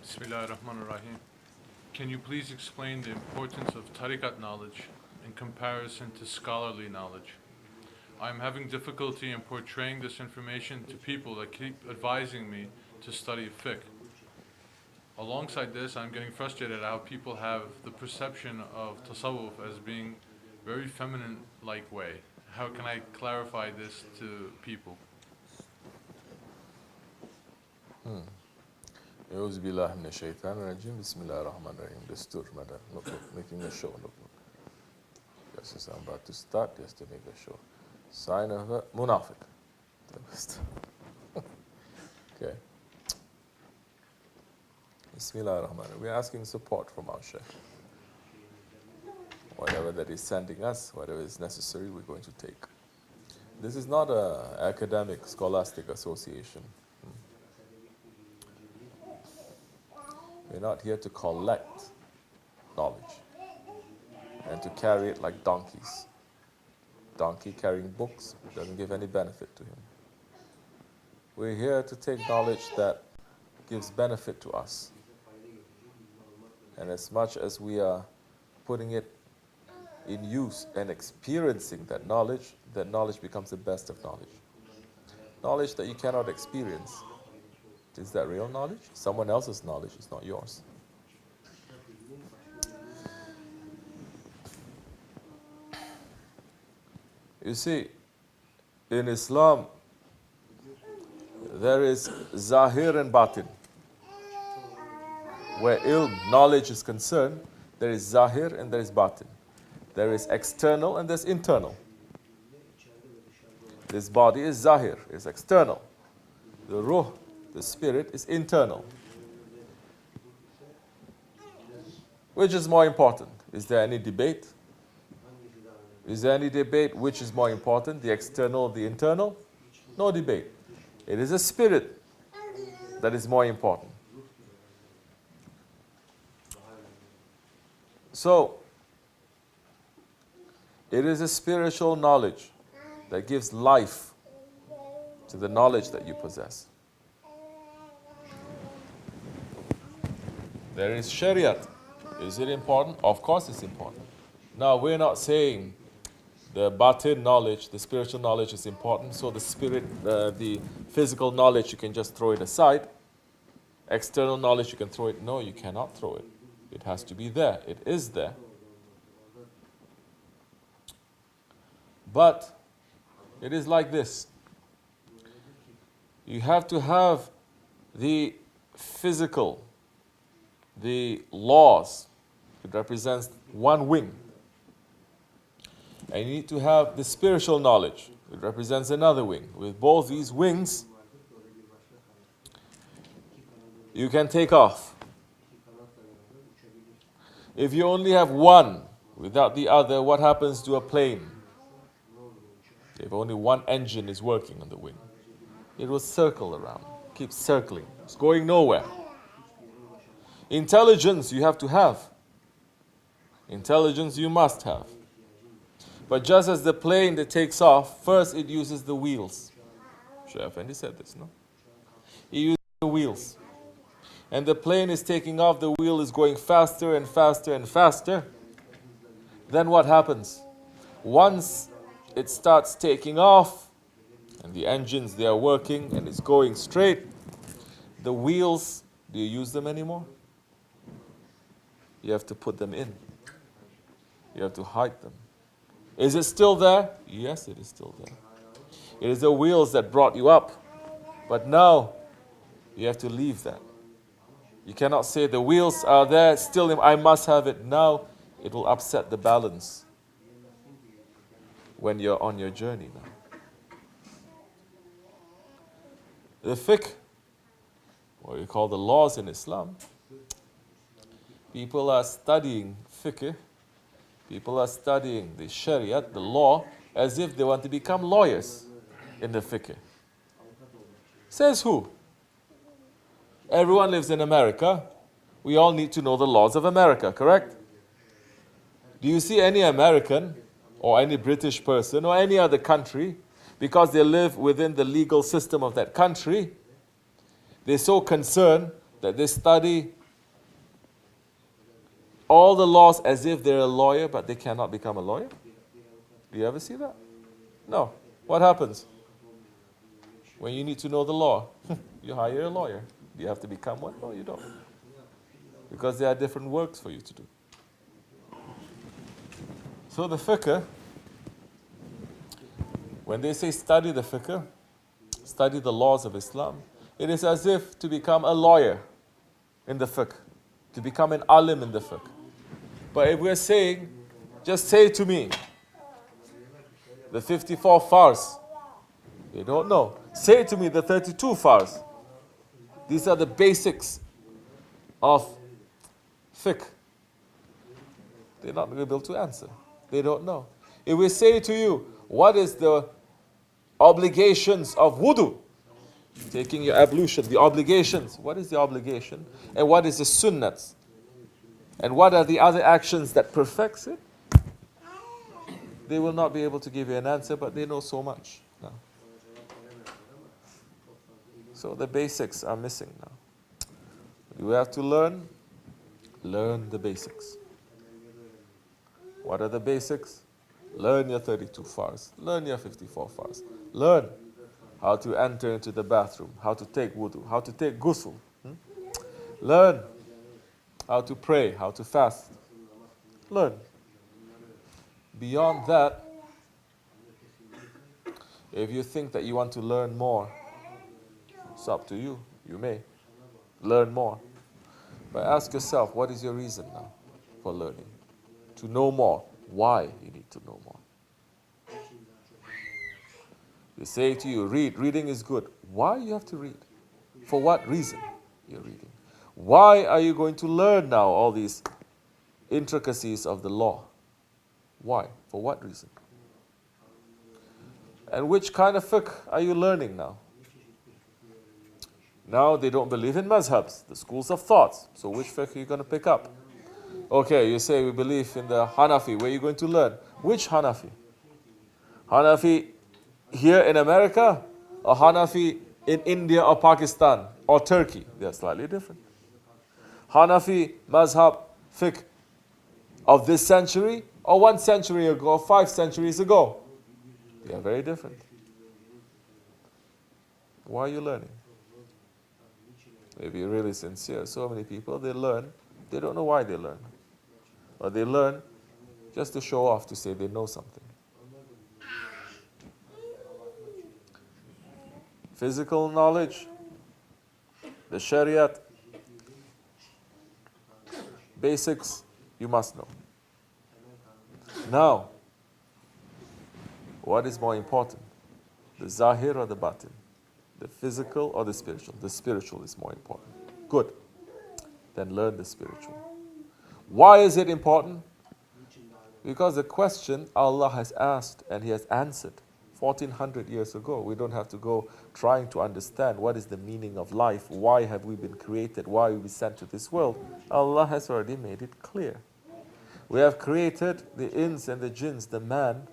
Bismillahirrahmanirrahim. Can you please explain the importance of Tariqat knowledge in comparison to scholarly knowledge? I'm having difficulty in portraying this information to people that keep advising me to study fiqh. Alongside this, I'm getting frustrated at how people have the perception of tasawwuf as being very feminine-like way. How can I clarify this to people? Euzu billahi mineşşeytanirracim. Bismillahirrahmanirrahim. Destur, madam. Look, making a show. Look. Just as I'm about to start, just to make a show. Sign of a munafiq. Okay. Bismillahirrahmanirrahim. We're asking support from our Shaykh. Whatever that is sending us, whatever is necessary, we're going to take. This is not an academic, scholastic association. We're not here to collect knowledge and to carry it like donkeys. Donkey carrying books doesn't give any benefit to him. We're here to take knowledge that gives benefit to us. And as much as we are putting it in use and experiencing that knowledge becomes the best of knowledge. Knowledge that you cannot experience, is that real knowledge? Someone else's knowledge is not yours. You see, in Islam, there is zahir and batin. Where ilm, knowledge is concerned, there is zahir and there is batin. There is external and there's internal. This body is zahir, is external. The ruh, the spirit, is internal. Which is more important? Is there any debate? Is there any debate which is more important, the external or the internal? No debate. It is the spirit that is more important. So, it is a spiritual knowledge that gives life to the knowledge that you possess. There is Shariat. Is it important? Of course it's important. Now, we're not saying the batin knowledge, the spiritual knowledge is important, so the spirit, the physical knowledge, you can just throw it aside. External knowledge, you can throw it. No, you cannot throw it. It has to be there. It is there. But it is like this. You have to have the physical, the laws. It represents one wing. And you need to have the spiritual knowledge. It represents another wing. With both these wings, you can take off. If you only have one without the other, what happens to a plane? If only one engine is working on the wing, it will circle around, keep circling. It's going nowhere. Intelligence you have to have. Intelligence you must have. But just as the plane that takes off, first it uses the wheels. Shaykh Effendi said this, no? He uses the wheels. And the plane is taking off, the wheel is going faster and faster and faster. Then what happens? Once it starts taking off, and the engines, they are working, and it's going straight, the wheels, do you use them anymore? You have to put them in. You have to hide them. Is it still there? Yes, it is still there. It is the wheels that brought you up. But now, you have to leave that. You cannot say the wheels are there, still I must have it. Now, it will upset the balance when you're on your journey now. The fiqh, what we call the laws in Islam, people are studying fiqh, people are studying the Shariat, the law, as if they want to become lawyers in the fiqh. Says who? Everyone lives in America. We all need to know the laws of America, correct? Do you see any American or any British person or any other country, because they live within the legal system of that country, they're so concerned that they study all the laws as if they're a lawyer, but they cannot become a lawyer? Do you ever see that? No. What happens? When you need to know the law, you hire a lawyer. Do you have to become one? No, you don't. Because there are different works for you to do. So the fiqh, when they say study the fiqh, study the laws of Islam, it is as if to become a lawyer in the fiqh, to become an alim in the fiqh. But if we're saying, just say to me, the 54 fars, they don't know. Say to me the 32 fars. These are the basics of fiqh. They're not able to answer. They don't know. If we say to you, what is the obligations of wudu? Taking your ablution, the obligations. What is the obligation? And what is the sunnats? And what are the other actions that perfects it? They will not be able to give you an answer, but they know so much now. So the basics are missing now. You have to learn the basics. What are the basics? Learn your 32 fars. Learn your 54 fars. Learn how to enter into the bathroom, how to take wudu, how to take ghusl. Learn how to pray, how to fast. Learn. Beyond that, if you think that you want to learn more, it's up to you. You may learn more. But ask yourself, what is your reason now for learning? To know more. Why you need to know more? They say to you, read. Reading is good. Why you have to read? For what reason you're reading? Why are you going to learn now all these intricacies of the law? Why? For what reason? And which kind of fiqh are you learning now? Now they don't believe in mazhabs, the schools of thoughts. So which fiqh are you going to pick up? Okay, you say we believe in the Hanafi. Where are you going to learn? Which Hanafi? Hanafi here in America, or Hanafi in India or Pakistan or Turkey? They are slightly different. Hanafi mazhab fiqh of this century or 1 century ago or 5 centuries ago? They are very different. Why are you learning? If you're really sincere, so many people, they learn, they don't know why they learn. Or they learn just to show off, to say they know something. Physical knowledge, the Shariat, basics, you must know. Now, what is more important? The Zahir or the Batin? The physical or the spiritual? The spiritual is more important. Good. Then learn the spiritual. Why is it important? Because the question Allah has asked and He has answered 1400 years ago. We don't have to go trying to understand what is the meaning of life, why have we been created, why we sent to this world. Allah has already made it clear. We have created the ins and the jinns, the man,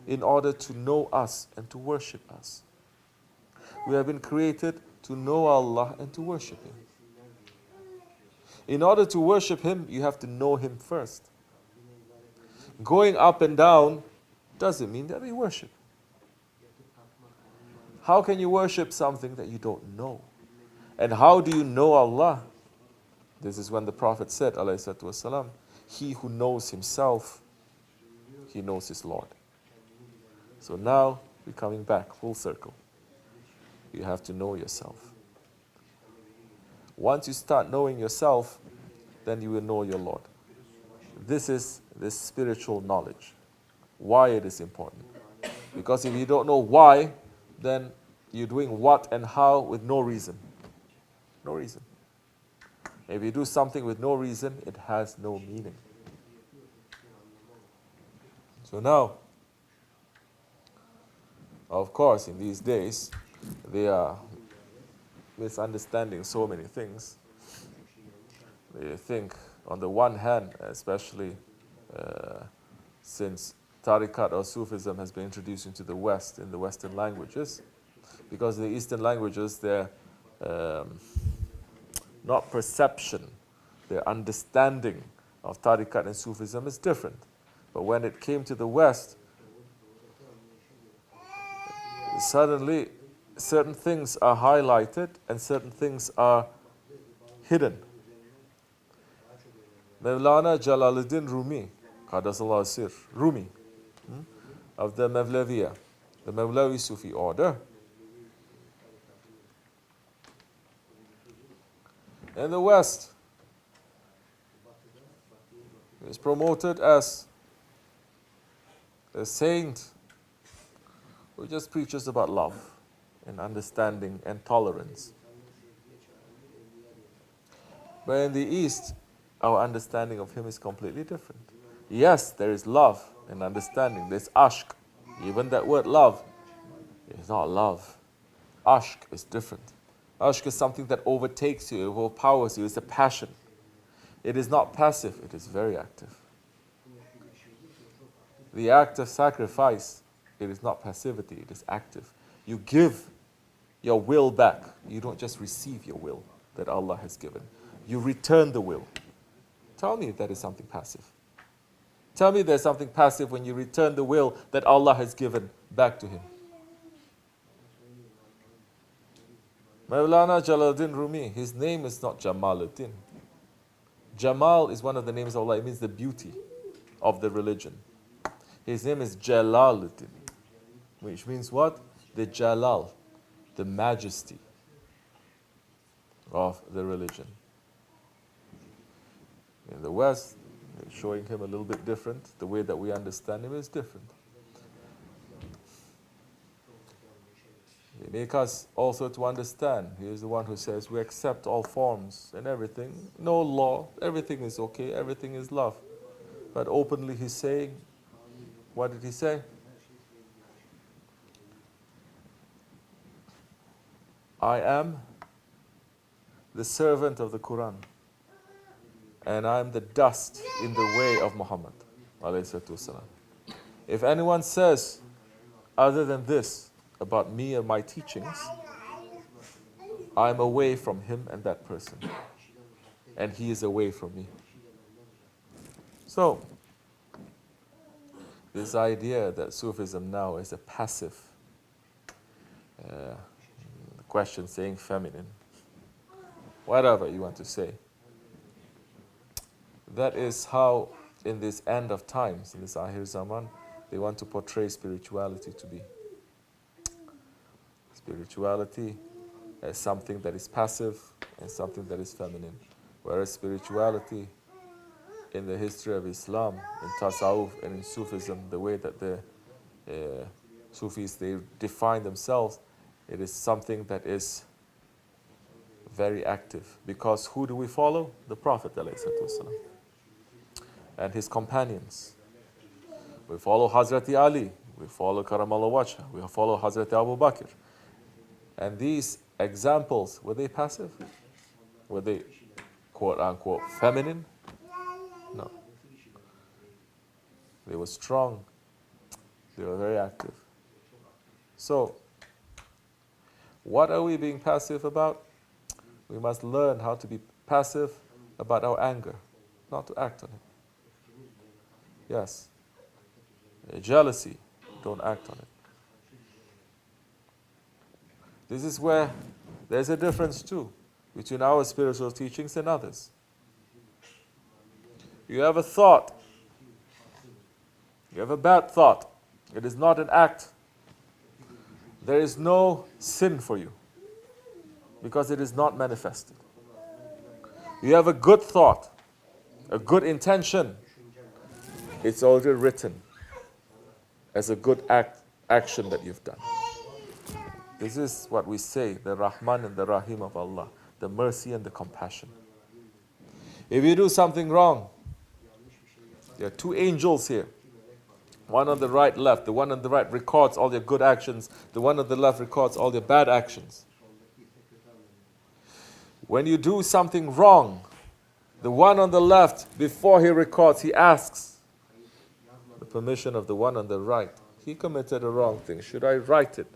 in order to know us and to worship us. We have been created to know Allah and to worship Him. In order to worship Him, you have to know Him first. Going up and down doesn't mean that we worship. How can you worship something that you don't know? And how do you know Allah? This is when the Prophet said, alayhi wasalam, he who knows himself, he knows his Lord. So now we're coming back full circle. You have to know yourself. Once you start knowing yourself, then you will know your Lord. This is the spiritual knowledge. Why it is important. Because if you don't know why, then you're doing what and how with no reason. No reason. If you do something with no reason, it has no meaning. So now, of course, in these days, they are misunderstanding so many things. They think, on the one hand, especially since Tariqat or Sufism has been introduced into the West, in the Western languages, because in the Eastern languages, they're not perception, Their understanding of Tariqat and Sufism is different. But when it came to the West, suddenly certain things are highlighted and certain things are hidden. Mevlana Jalaluddin Rumi, Qaddasallahu Sir, Rumi, of the Mevleviya, the Mevlevi Sufi order. In the West, he is promoted as a saint who just preaches about love and understanding and tolerance. But in the East, our understanding of him is completely different. Yes, there is love and understanding. There's ashq. Even that word love is not love. Ashq is different. Ashq is something that overtakes you, overpowers you. It's a passion. It is not passive, it is very active. The act of sacrifice, it is not passivity, it is active. You give your will back. You don't just receive your will that Allah has given. You return the will. Tell me if that is something passive. Tell me there's something passive when you return the will that Allah has given back to Him. Mawlana Jalaluddin Rumi, his name is not Jamaluddin. Jamal is one of the names of Allah. It means the beauty of the religion. His name is Jalaluddin, which means what? The Jalal, the majesty of the religion. In the West, showing him a little bit different. The way that we understand him is different. They make us also to understand. He is the one who says we accept all forms and everything. No law, everything is okay, everything is love. But openly he's saying, what did he say? I am the servant of the Quran, and I am the dust in the way of Muhammad. If anyone says other than this about me and my teachings, I am away from him and that person, and he is away from me. So, this idea that Sufism now is a passive question saying feminine, whatever you want to say, that is how in this end of times, in this Akhir Zaman, they want to portray spirituality to be. Spirituality as something that is passive and something that is feminine. Whereas spirituality in the history of Islam, in Tasawwuf and in Sufism, the way that the Sufis, they define themselves, it is something that is very active. Because who do we follow? The Prophet ﷺ and his companions. We follow Hazrati Ali, we follow Karamallahu Wajha, we follow Hazrati Abu Bakr. And these examples, were they passive? Were they quote unquote feminine? No. They were strong. They were very active. So, what are we being passive about? We must learn how to be passive about our anger, not to act on it. Yes. Jealousy, don't act on it. This is where there's a difference too between our spiritual teachings and others. You have a thought. You have a bad thought. It is not an act. There is no sin for you because it is not manifested. You have a good thought, a good intention. It's already written as a good action that you've done. This is what we say, the Rahman and the Rahim of Allah, the mercy and the compassion. If you do something wrong, there are two angels here. One on the right, left. The one on the right records all your good actions. The one on the left records all your bad actions. When you do something wrong, the one on the left, before he records, he asks the permission of the one on the right. He committed a wrong thing. Should I write it?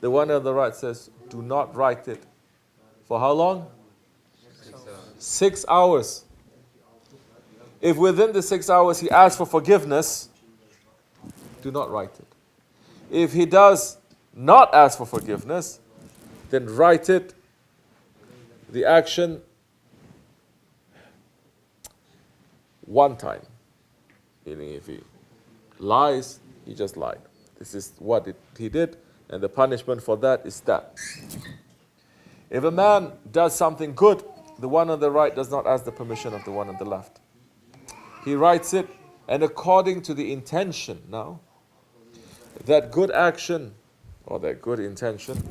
The one on the right says, do not write it. For how long? 6 hours. If within the 6 hours he asks for forgiveness, do not write it. If he does not ask for forgiveness, then write it, the action, one time. Meaning if he lies, he just lied. This is what he did, and the punishment for that is that. If a man does something good, the one on the right does not ask the permission of the one on the left. He writes it, and according to the intention now, that good action or that good intention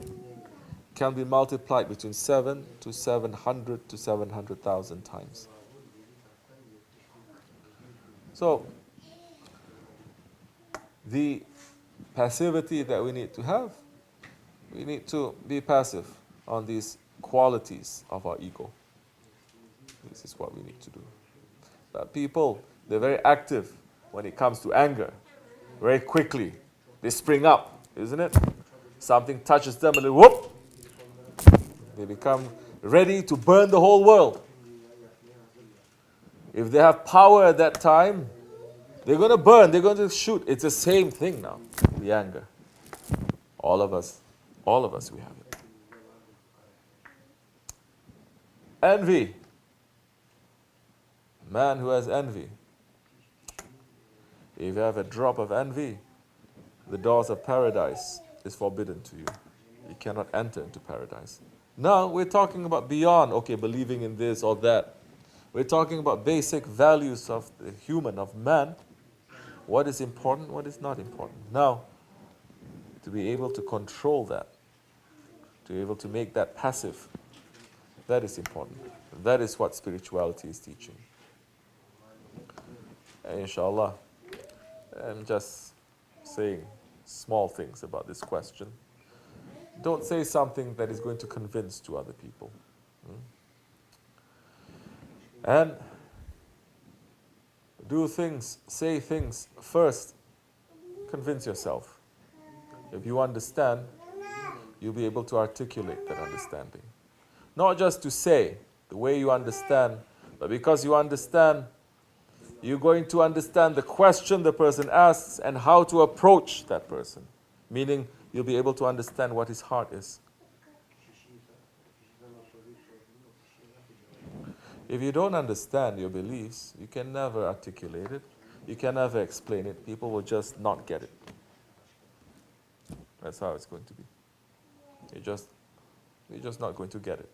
can be multiplied between 7 to 700 to 700,000 times. So, the passivity that we need to have, we need to be passive on these qualities of our ego. This is what we need to do. But people, they're very active when it comes to anger. Very quickly, they spring up, isn't it? Something touches them and then whoop! They become ready to burn the whole world. If they have power at that time, they're going to burn, they're going to shoot. It's the same thing now, the anger. All of us, we have it. Envy. Man who has envy. If you have a drop of envy, the doors of paradise is forbidden to you. You cannot enter into paradise. Now, we're talking about beyond, believing in this or that. We're talking about basic values of the human, of man. What is important, what is not important. Now, to be able to control that, to be able to make that passive, that is important. That is what spirituality is teaching. And inshallah, I'm just saying small things about this question. Don't say something that is going to convince to other people. And do things, say things first, convince yourself. If you understand, you'll be able to articulate that understanding. Not just to say the way you understand, but because you understand, you're going to understand the question the person asks and how to approach that person. Meaning, you'll be able to understand what his heart is. If you don't understand your beliefs, you can never articulate it. You can never explain it. People will just not get it. That's how it's going to be. You're just not going to get it.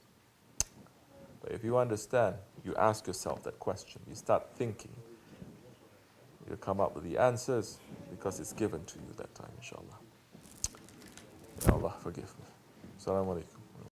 But if you understand, you ask yourself that question. You start thinking. You come up with the answers because it's given to you that time, inshallah. Ya Allah, forgive me. Assalamu alaikum.